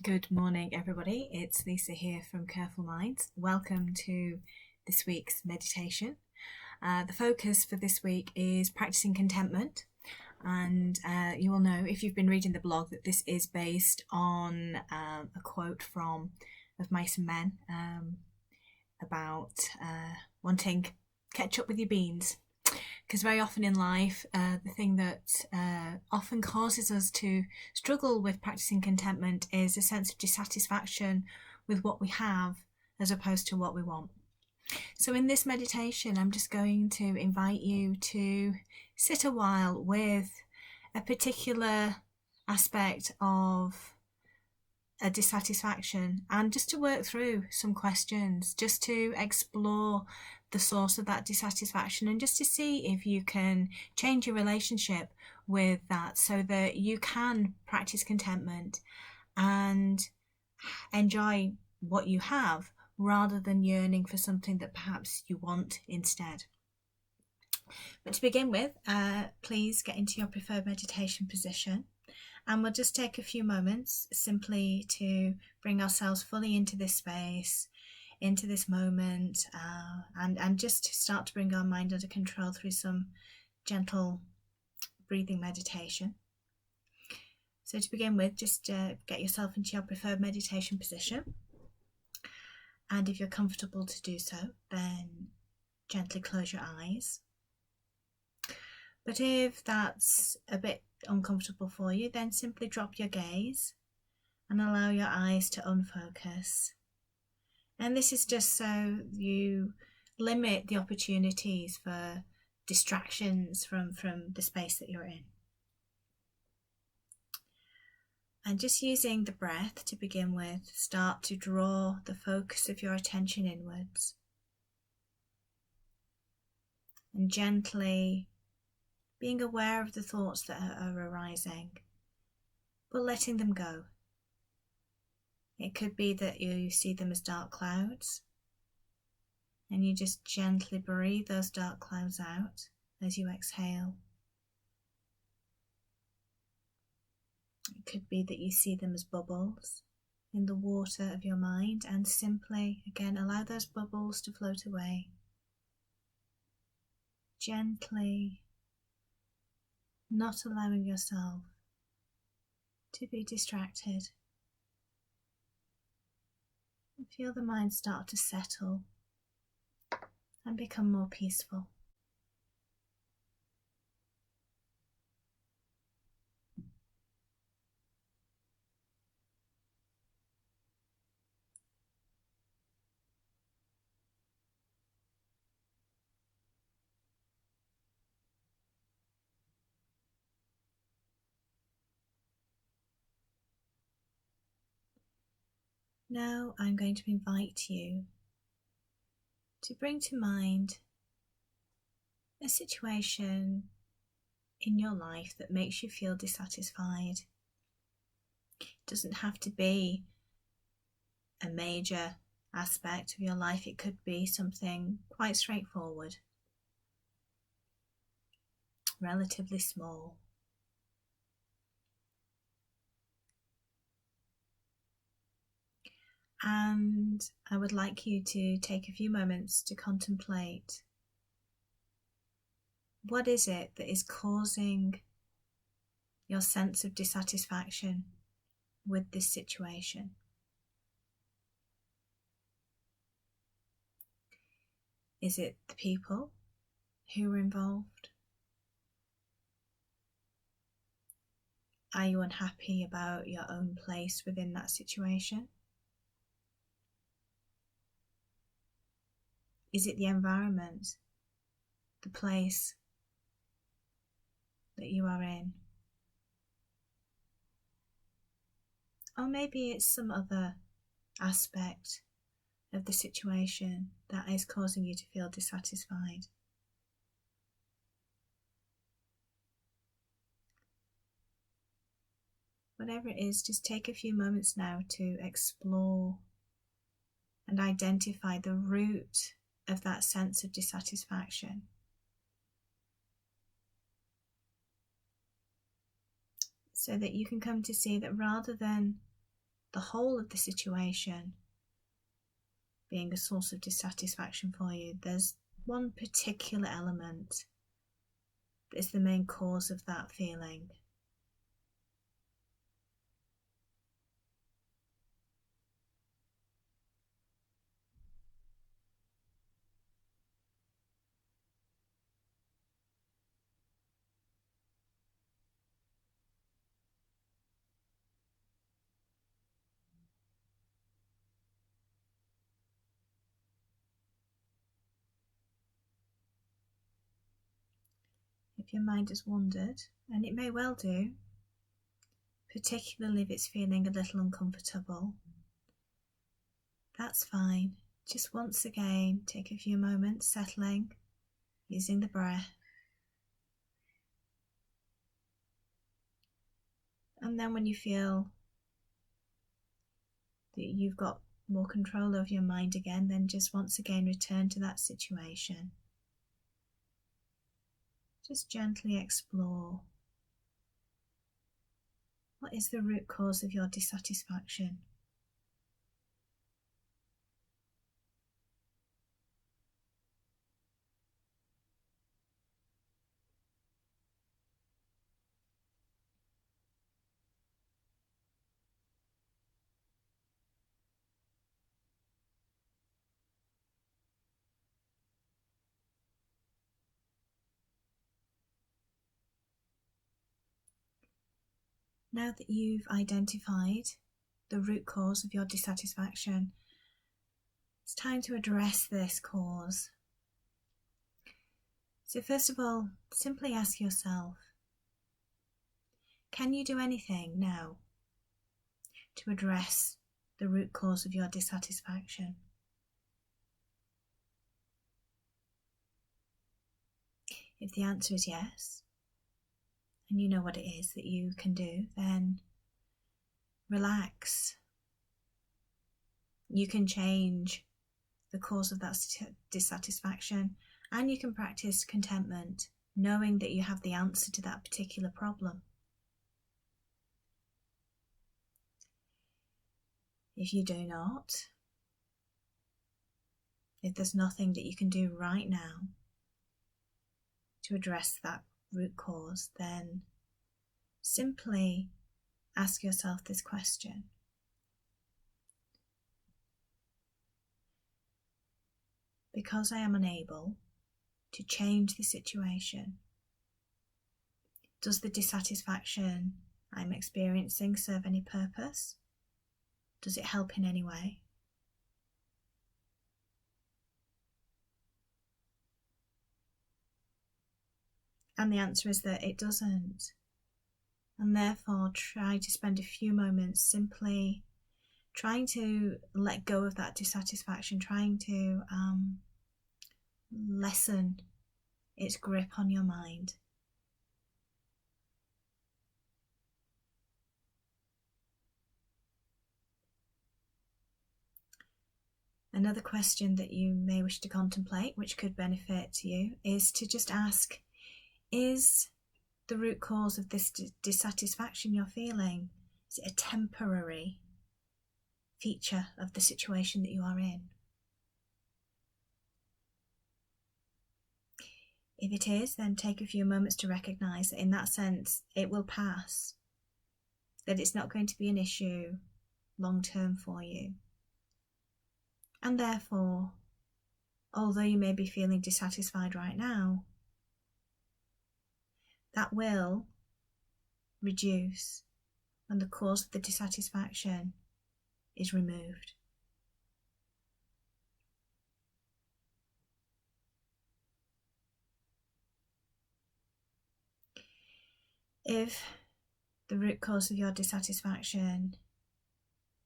Good morning, everybody. It's Lisa here from Careful Minds. Welcome to this week's meditation. The focus for this week is practicing contentment. And you will know, if you've been reading the blog, that this is based on a quote of Mice and Men about wanting catch up with your beans. Because very often in life, the thing that often causes us to struggle with practicing contentment is a sense of dissatisfaction with what we have as opposed to what we want. So in this meditation, I'm just going to invite you to sit a while with a particular aspect of a dissatisfaction and just to work through some questions, just to explore the source of that dissatisfaction and just to see if you can change your relationship with that so that you can practice contentment and enjoy what you have rather than yearning for something that perhaps you want instead. But to begin with, please get into your preferred meditation position. And we'll just take a few moments simply to bring ourselves fully into this space, into this moment, and just to start to bring our mind under control through some gentle breathing meditation. So to begin with, just get yourself into your preferred meditation position. And if you're comfortable to do so, then gently close your eyes. But if that's a bit uncomfortable for you, then simply drop your gaze and allow your eyes to unfocus. And this is just so you limit the opportunities for distractions from the space that you're in. And just using the breath to begin with, start to draw the focus of your attention inwards. And gently being aware of the thoughts that are arising, but letting them go. It could be that you see them as dark clouds, and you just gently breathe those dark clouds out as you exhale. It could be that you see them as bubbles in the water of your mind, and simply, again, allow those bubbles to float away. Gently, not allowing yourself to be distracted. Feel the mind start to settle and become more peaceful. Now I'm going to invite you to bring to mind a situation in your life that makes you feel dissatisfied. It doesn't have to be a major aspect of your life. It could be something quite straightforward, relatively small. And I would like you to take a few moments to contemplate what is it that is causing your sense of dissatisfaction with this situation. Is it the people who are involved? Are you unhappy about your own place within that situation? Is it the environment, the place that you are in? Or maybe it's some other aspect of the situation that is causing you to feel dissatisfied. Whatever it is, just take a few moments now to explore and identify the root of that sense of dissatisfaction. So that you can come to see that rather than the whole of the situation being a source of dissatisfaction for you. There's one particular element that is the main cause of that feeling. If your mind has wandered, and it may well do, particularly if it's feeling a little uncomfortable, that's fine. Just once again, take a few moments settling, using the breath. And then when you feel that you've got more control over your mind again, then just once again return to that situation. Just gently explore, what is the root cause of your dissatisfaction? Now that you've identified the root cause of your dissatisfaction, it's time to address this cause. So first of all, simply ask yourself, can you do anything now to address the root cause of your dissatisfaction? If the answer is yes, and you know what it is that you can do, then relax. You can change the cause of that dissatisfaction, and you can practice contentment, knowing that you have the answer to that particular problem. If you do not, if there's nothing that you can do right now to address that root cause, then simply ask yourself this question. Because I am unable to change the situation, does the dissatisfaction I'm experiencing serve any purpose? Does it help in any way? And the answer is that it doesn't. And therefore, try to spend a few moments simply trying to let go of that dissatisfaction, trying to lessen its grip on your mind. Another question that you may wish to contemplate, which could benefit you, is to just ask, is the root cause of this dissatisfaction you're feeling, is it a temporary feature of the situation that you are in? If it is, then take a few moments to recognise that in that sense it will pass, that it's not going to be an issue long term for you. And therefore, although you may be feeling dissatisfied right now, that will reduce when the cause of the dissatisfaction is removed. If the root cause of your dissatisfaction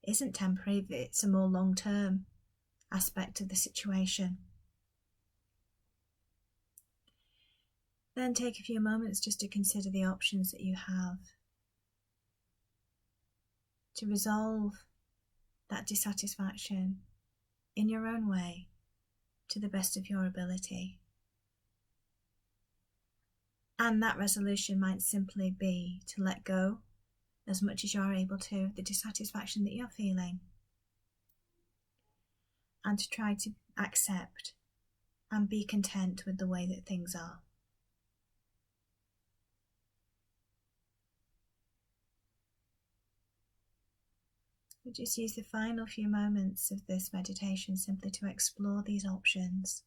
isn't temporary, if it's a more long-term aspect of the situation, then take a few moments just to consider the options that you have to resolve that dissatisfaction in your own way to the best of your ability. And that resolution might simply be to let go as much as you're able to, the dissatisfaction that you're feeling, and to try to accept and be content with the way that things are. We just use the final few moments of this meditation simply to explore these options.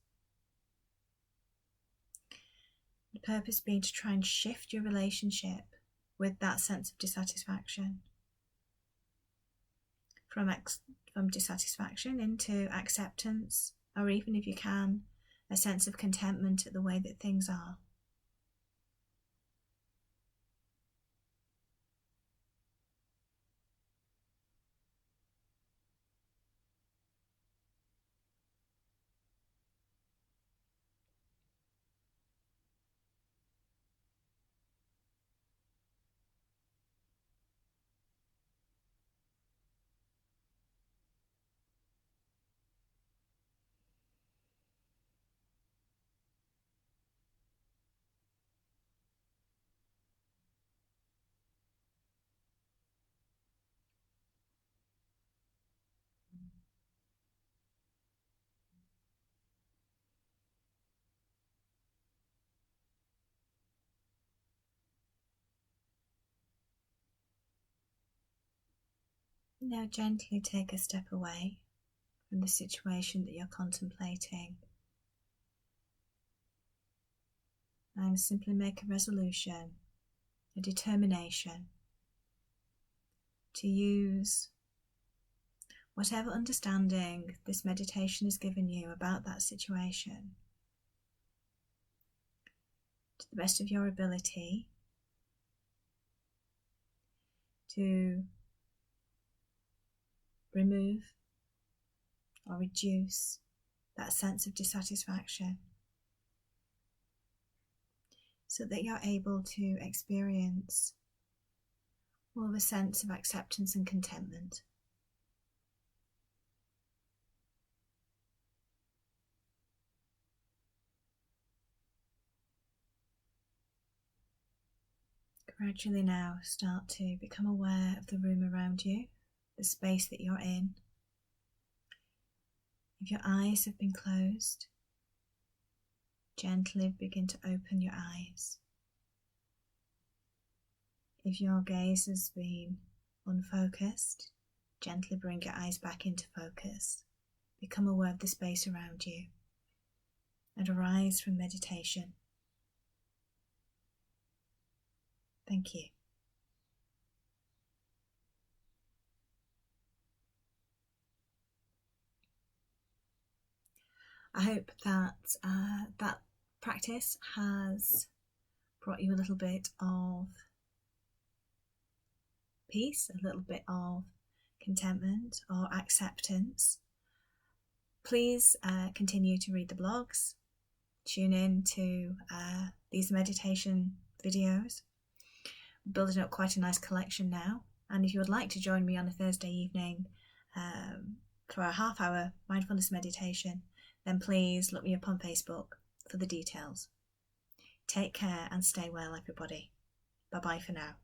The purpose being to try and shift your relationship with that sense of dissatisfaction from dissatisfaction into acceptance, or even if you can, a sense of contentment at the way that things are. Now gently take a step away from the situation that you're contemplating and simply make a resolution, a determination to use whatever understanding this meditation has given you about that situation to the best of your ability to remove or reduce that sense of dissatisfaction so that you're able to experience more of a sense of acceptance and contentment. Gradually now start to become aware of the room around you, the space that you're in. If your eyes have been closed, gently begin to open your eyes. If your gaze has been unfocused, gently bring your eyes back into focus. Become aware of the space around you and arise from meditation. Thank you. I hope that that practice has brought you a little bit of peace, a little bit of contentment or acceptance. Please continue to read the blogs, tune in to these meditation videos. I'm building up quite a nice collection now, and if you would like to join me on a Thursday evening for a half-hour mindfulness meditation, then please look me up on Facebook for the details. Take care and stay well, everybody. Bye-bye for now.